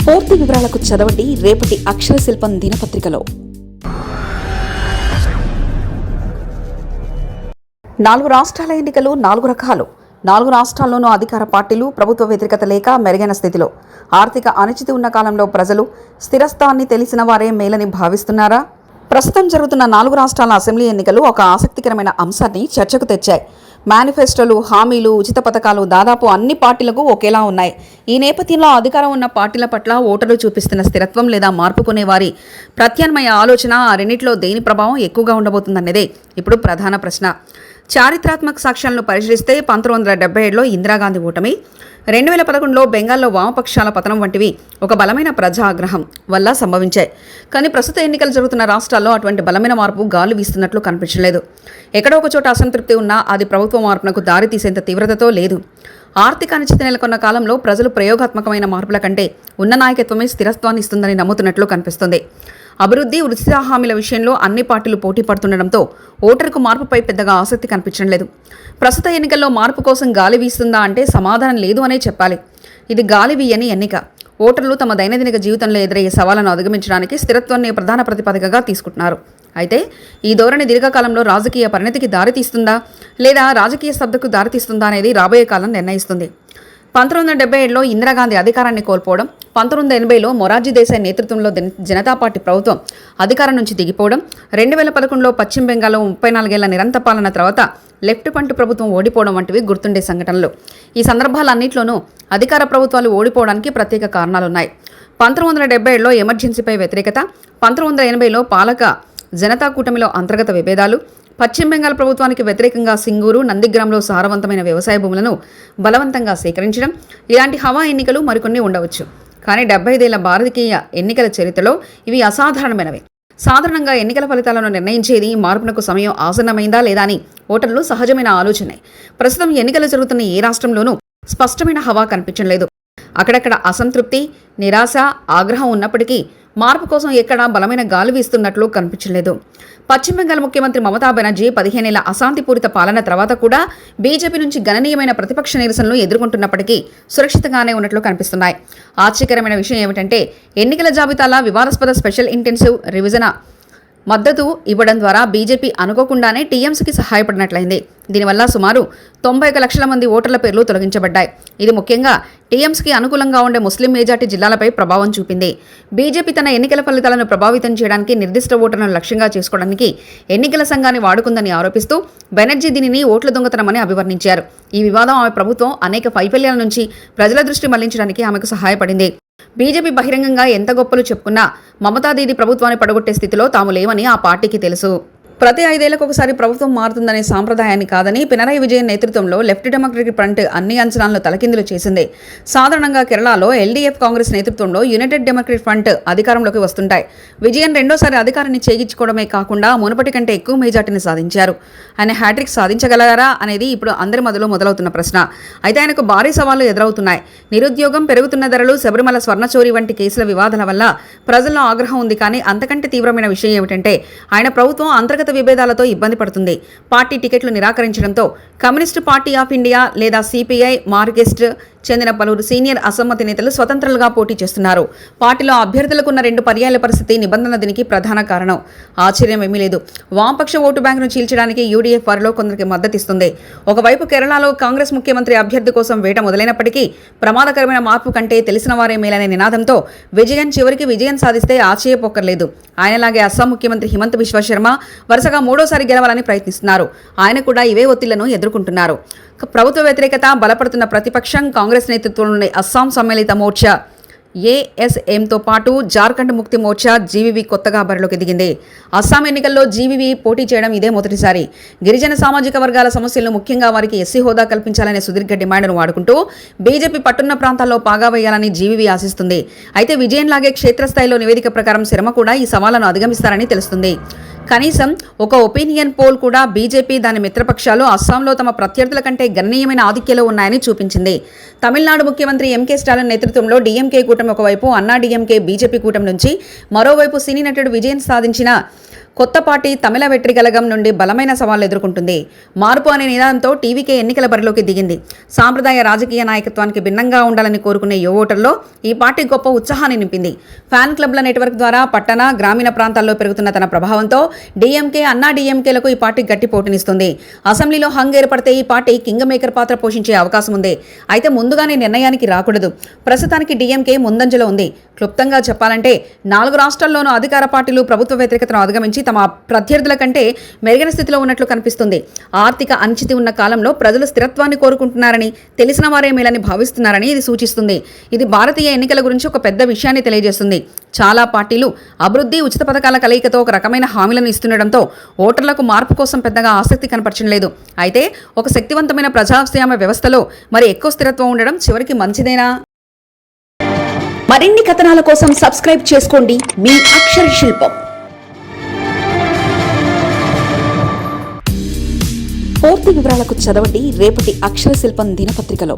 పూర్తి వివరాలకు చదవండి రేపటి అక్షర శిల్పం దినపత్రికలో. 4 రాష్ట్రాల ఎన్నికలు 4 రకాలు. 4 రాష్ట్రాల్లోనూ అధికార పార్టీలు ప్రభుత్వ వ్యతిరేకత లేక మెరుగైన స్థితిలో. ఆర్థిక అనిశ్చితి ఉన్న కాలంలో ప్రజలు స్థిరస్థాన్ని తెలిసిన వారే మేలని భావిస్తున్నారా? ప్రస్తుతం జరుగుతున్న 4 రాష్ట్రాల అసెంబ్లీ ఎన్నికలు ఒక ఆసక్తికరమైన అంశాన్ని చర్చకు తెచ్చాయి. మేనిఫెస్టోలు, హామీలు, ఉచిత పథకాలు దాదాపు అన్ని పార్టీలకు ఒకేలా ఉన్నాయి. ఈ నేపథ్యంలో అధికారం ఉన్న పార్టీల పట్ల ఓటర్లు చూపిస్తున్న స్థిరత్వం లేదా మార్పుకునే వారి ప్రత్యామ్నాయ ఆలోచన ఆ రెండింటిలో దేని ప్రభావం ఎక్కువగా ఉండబోతుందన్నదే ఇప్పుడు ప్రధాన ప్రశ్న. చారిత్రాత్మక సాక్ష్యాలను పరిశీలిస్తే 1977లో ఇందిరాగాంధీ ఓటమి, 2011లో బెంగాల్లో వామపక్షాల పతనం వంటివి ఒక బలమైన ప్రజా ఆగ్రహం వల్ల సంభవించాయి. కానీ ప్రస్తుత ఎన్నికలు జరుగుతున్న రాష్ట్రాల్లో అటువంటి బలమైన మార్పు గాలు వీస్తున్నట్లు కనిపించలేదు. ఎక్కడో ఒక చోట అసంతృప్తి ఉన్నా అది ప్రభుత్వ మార్పునకు దారి తీసేంత తీవ్రతతో లేదు. ఆర్థిక అనిశ్చితి నెలకొన్న కాలంలో ప్రజలు ప్రయోగాత్మకమైన మార్పుల కంటే ఉన్న నాయకత్వమే స్థిరత్వాన్ని ఇస్తుందని నమ్ముతున్నట్లు కనిపిస్తుంది. అభివృద్ధి, ఉచిత హామీల విషయంలో అన్ని పార్టీలు పోటీ పడుతుండటంతో ఓటరుకు మార్పుపై పెద్దగా ఆసక్తి కనిపించడం లేదు. ప్రస్తుత ఎన్నికల్లో మార్పు కోసం గాలి వీస్తుందా అంటే సమాధానం లేదు అనే చెప్పాలి. ఇది గాలి వీయని ఎన్నిక. ఓటర్లు తమ దైనందిన జీవితంలో ఎదురయ్యే సవాళ్లను అధిగమించడానికి స్థిరత్వాన్ని ప్రధాన ప్రతిపాదికగా తీసుకుంటున్నారు. అయితే ఈ ధోరణి దీర్ఘకాలంలో రాజకీయ పరిణతికి దారితీస్తుందా లేదా రాజకీయ స్తబ్దకు దారితీస్తుందా అనేది రాబోయే కాలం నిర్ణయిస్తుంది. 1977లో ఇందిరాగాంధీ అధికారాన్ని కోల్పోవడం, 1980లో మొరార్జీ దేశాయ్ నేతృత్వంలో జనతా పార్టీ ప్రభుత్వం అధికారం నుంచి దిగిపోవడం, 2011లో పశ్చిమ బెంగాల్లో 34 ఏళ్ల నిరంతర పాలన తర్వాత లెఫ్ట్ ఫ్రంట్ ప్రభుత్వం ఓడిపోవడం వంటివి గుర్తుండే సంఘటనలు. ఈ సందర్భాలన్నింటిలోనూ అధికార ప్రభుత్వాలు ఓడిపోవడానికి ప్రత్యేక కారణాలున్నాయి. 1977లో ఎమర్జెన్సీపై వ్యతిరేకత, 1980లో పాలక జనతా కూటమిలో అంతర్గత విభేదాలు, పశ్చిమ బెంగాల్ ప్రభుత్వానికి వ్యతిరేకంగా సింగూరు, నందిగ్రామ్లో సారవంతమైన వ్యవసాయ భూములను బలవంతంగా సేకరించడం, ఇలాంటి హవా ఎన్నికలు మరికొన్ని ఉండవచ్చు. కానీ 75 ఏళ్ల భారతీయ ఎన్నికల చరిత్రలో ఇవి అసాధారణమైనవి. సాధారణంగా ఎన్నికల ఫలితాలను నిర్ణయించేది మార్పునకు సమయం ఆసన్నమైందా లేదా అని ఓటర్లు సహజమైన ఆలోచనే. ప్రస్తుతం ఎన్నికలు జరుగుతున్న ఏ రాష్ట్రంలోనూ స్పష్టమైన హవా కనిపించడం లేదు. అక్కడక్కడ అసంతృప్తి, నిరాశ, ఆగ్రహం ఉన్నప్పటికీ మార్పు కోసం ఎక్కడా బలమైన గాలి వీస్తున్నట్లు కనిపించలేదు. పశ్చిమ బెంగాల్ ముఖ్యమంత్రి మమతా బెనర్జీ 15 ఏళ్ల అశాంతిపూరిత పాలన తర్వాత కూడా బీజేపీ నుంచి గణనీయమైన ప్రతిపక్ష నిరసనలు ఎదుర్కొంటున్నప్పటికీ సురక్షితంగానే ఉన్నట్లు కనిపిస్తున్నాయి. ఆశ్చర్యకరమైన విషయం ఏమిటంటే ఎన్నికల జాబితాల వివాదాస్పద స్పెషల్ ఇంటెన్సివ్ రివిజన్ మద్దతు ఇవ్వడం ద్వారా బీజేపీ అనుకోకుండానే టీఎంసీకి సహాయపడినట్లయింది. దీనివల్ల సుమారు 91 లక్షల మంది ఓటర్ల పేర్లు తొలగించబడ్డాయి. ఇది ముఖ్యంగా టీఎంసీకి అనుకూలంగా ఉండే ముస్లిం మెజార్టీ జిల్లాలపై ప్రభావం చూపింది. బీజేపీ తన ఎన్నికల ఫలితాలను ప్రభావితం చేయడానికి, నిర్దిష్ట ఓటర్లను లక్ష్యంగా చేసుకోవడానికి ఎన్నికల సంఘాన్ని వాడుకుందని ఆరోపిస్తూ బెనర్జీ దీనిని ఓట్ల దొంగతనమని అభివర్ణించారు. ఈ వివాదం ఆమె ప్రభుత్వం అనేక వైఫల్యాల నుంచి ప్రజల దృష్టి మళ్లించడానికి ఆమెకు సహాయపడింది. బీజేపీ బహిరంగంగా ఎంత గొప్పలు చెప్పుకున్నా మమతా దీది ప్రభుత్వాన్ని పడగొట్టే స్థితిలో తాము లేవని ఆ పార్టీకి తెలుసు. ప్రతి 5 ఏళ్లకు ఒకసారి ప్రభుత్వం మారుతుందనే సాంప్రదాయాన్ని కాదని పినరయి విజయన్ నేతృత్వంలో లెఫ్ట్ డెమోక్రటిక్ ఫ్రంట్ అన్ని అంచనాలను తలకిందులు చేసింది. సాధారణంగా కేరళలో ఎల్డీఎఫ్ కాంగ్రెస్ నేతృత్వంలో యునైటెడ్ డెమోక్రటిక్ ఫ్రంట్ అధికారంలోకి వస్తుంటాయి. విజయన్ రెండోసారి అధికారాన్ని చేజించుకోవడమే కాకుండా మునుపటి కంటే ఎక్కువ మెజార్టీని సాధించారు. ఆయన హ్యాట్రిక్ సాధించగలరా అనేది ఇప్పుడు అందరి మొదలు మొదలవుతున్న ప్రశ్న. అయితే ఆయనకు భారీ సవాళ్లు ఎదురవుతున్నాయి. నిరుద్యోగం, పెరుగుతున్న ధరలు, శబరిమల స్వర్ణచోరీ వంటి కేసుల వివాదాల వల్ల ప్రజల్లో ఆగ్రహం ఉంది. కానీ అంతకంటే తీవ్రమైన విషయం ఏమిటంటే ఆయన ప్రభుత్వం అంతర్గత విభేదాలతో ఇబ్బంది పడుతుంది. పార్టీ టికెట్లు నిరాకరించడంతో కమ్యూనిస్టు పార్టీ ఆఫ్ ఇండియా లేదా సిపిఐ, మార్క్సిస్ట్ చెందిన పలువురు సీనియర్ అసమ్మతి నేతలు స్వతంత్రులుగా పోటీ చేస్తున్నారు. పార్టీలో అభ్యర్థులకున్న 2 పర్యాయాల పరిస్థితి నిబంధన దీనికి ప్రధాన కారణం. ఆశ్చర్యం ఏమీ లేదు. వామపక్ష ఓటు బ్యాంకును చీల్చడానికి యూడీఎఫ్ వారిలో కొందరికి మద్దతిస్తుంది. ఒకవైపు కేరళలో కాంగ్రెస్ ముఖ్యమంత్రి అభ్యర్థి కోసం వేట మొదలైనప్పటికీ ప్రమాదకరమైన మార్పు కంటే తెలిసిన వారే మేలనే నినాదంతో విజయన్ చివరికి విజయం సాధిస్తే ఆశ్చర్యపోక్కర్లేదు. ఆయనలాగే అస్సాం ముఖ్యమంత్రి హిమంత బిశ్వ శర్మ వరుసగా 3వ సారి గెలవాలని ప్రయత్నిస్తున్నారు. ఆయన కూడా ఇవే ఒత్తిళ్లను ఎదుర్కొంటున్నారు. ప్రభుత్వ వ్యతిరేకత, బలపడుతున్న ప్రతిపక్షం, కాంగ్రెస్ నేతృత్వంలోని అస్సాం సమ్మిళిత మోర్చా ఏఎస్ఎంతో పాటు జార్ఖండ్ ముక్తి మోర్చా జీవీవీ కొత్తగా బరిలోకి దిగింది. అస్సాం ఎన్నికల్లో జీవీవీ పోటీ చేయడం ఇదే మొదటిసారి. గిరిజన సామాజిక వర్గాల సమస్యలను, ముఖ్యంగా వారికి ఎస్సీ హోదా కల్పించాలనే సుదీర్ఘ డిమాండ్ను వాడుకుంటూ బీజేపీ పట్టున్న ప్రాంతాల్లో పాగా వేయాలని జీవీవీ ఆశిస్తుంది. అయితే విజయన్ లాగే క్షేత్రస్థాయిలో నివేదిక ప్రకారం శర్మ కూడా ఈ సవాళ్లను అధిగమిస్తారని తెలుస్తుంది. కనీసం ఒక ఒపీనియన్ పోల్ కూడా బీజేపీ, దాని మిత్రపక్షాలు అస్సాంలో తమ ప్రత్యర్థుల కంటే గణనీయమైన ఆధిక్యంలో ఉన్నాయని చూపించింది. తమిళనాడు ముఖ్యమంత్రి ఎంకే స్టాలిన్ నేతృత్వంలో డీఎంకే కూటమి ఒకవైపు, అన్నా డీఎంకే బీజేపీ కూటమి నుంచి మరోవైపు సినీ నటుడు విజయం సాధించిన కొత్త పార్టీ తమిళ వెట్రికలగం నుండి బలమైన సవాళ్లు ఎదుర్కొంటుంది. మార్పు అనే నినాదంతో టీవీకే ఎన్నికల బరిలోకి దిగింది. సాంప్రదాయ రాజకీయ నాయకత్వానికి భిన్నంగా ఉండాలని కోరుకునే యువ ఓటర్లో ఈ పార్టీ గొప్ప ఉత్సాహాన్ని నింపింది. ఫ్యాన్ క్లబ్ల నెట్వర్క్ ద్వారా పట్టణ, గ్రామీణ ప్రాంతాల్లో పెరుగుతున్న తన ప్రభావంతో డీఎంకే, అన్నా డీఎంకేలకు ఈ పార్టీ గట్టి పోటీనిస్తుంది. అసెంబ్లీలో హంగ్ ఏర్పడితే ఈ పార్టీ కింగ్ మేకర్ పాత్ర పోషించే అవకాశం ఉంది. అయితే ముందుగానే నిర్ణయానికి రాకూడదు. ప్రస్తుతానికి డీఎంకే ముందంజలో ఉంది. క్లుప్తంగా చెప్పాలంటే 4 రాష్ట్రాల్లోనూ అధికార పార్టీలు ప్రభుత్వ వ్యతిరేకతను అధిగమించి తమ ప్రత్యర్థుల కంటే మెరుగైన స్థితిలో ఉన్నట్లు కనిపిస్తుంది. ఆర్థిక అనిశ్చితి ఉన్న కాలంలో ప్రజలు స్థిరత్వాన్ని కోరుకుంటున్నారని, తెలిసిన వారే మేలని భావిస్తున్నారని ఇది సూచిస్తుంది. ఇది భారతీయ ఎన్నికల గురించి ఒక పెద్ద విషయాన్ని తెలియజేస్తుంది. చాలా పార్టీలు అభివృద్ధి, ఉచిత పథకాల కలయికతో ఒక రకమైన హామీలను ఇస్తుండటంతో ఓటర్లకు మార్పు కోసం పెద్దగా ఆసక్తి కనపరచడం లేదు. అయితే ఒక శక్తివంతమైన ప్రజాస్వామ్య వ్యవస్థలో మరి ఎక్కువ స్థిరత్వం ఉండడం చివరికి మంచిదేనా? మరిన్ని కథనాల కోసం సబ్స్క్రైబ్ చేసుకోండి మీ అక్షర శిల్పం. పూర్తి వివరాలకు చదవండి రేపటి అక్షర శిల్పం దినపత్రికలో.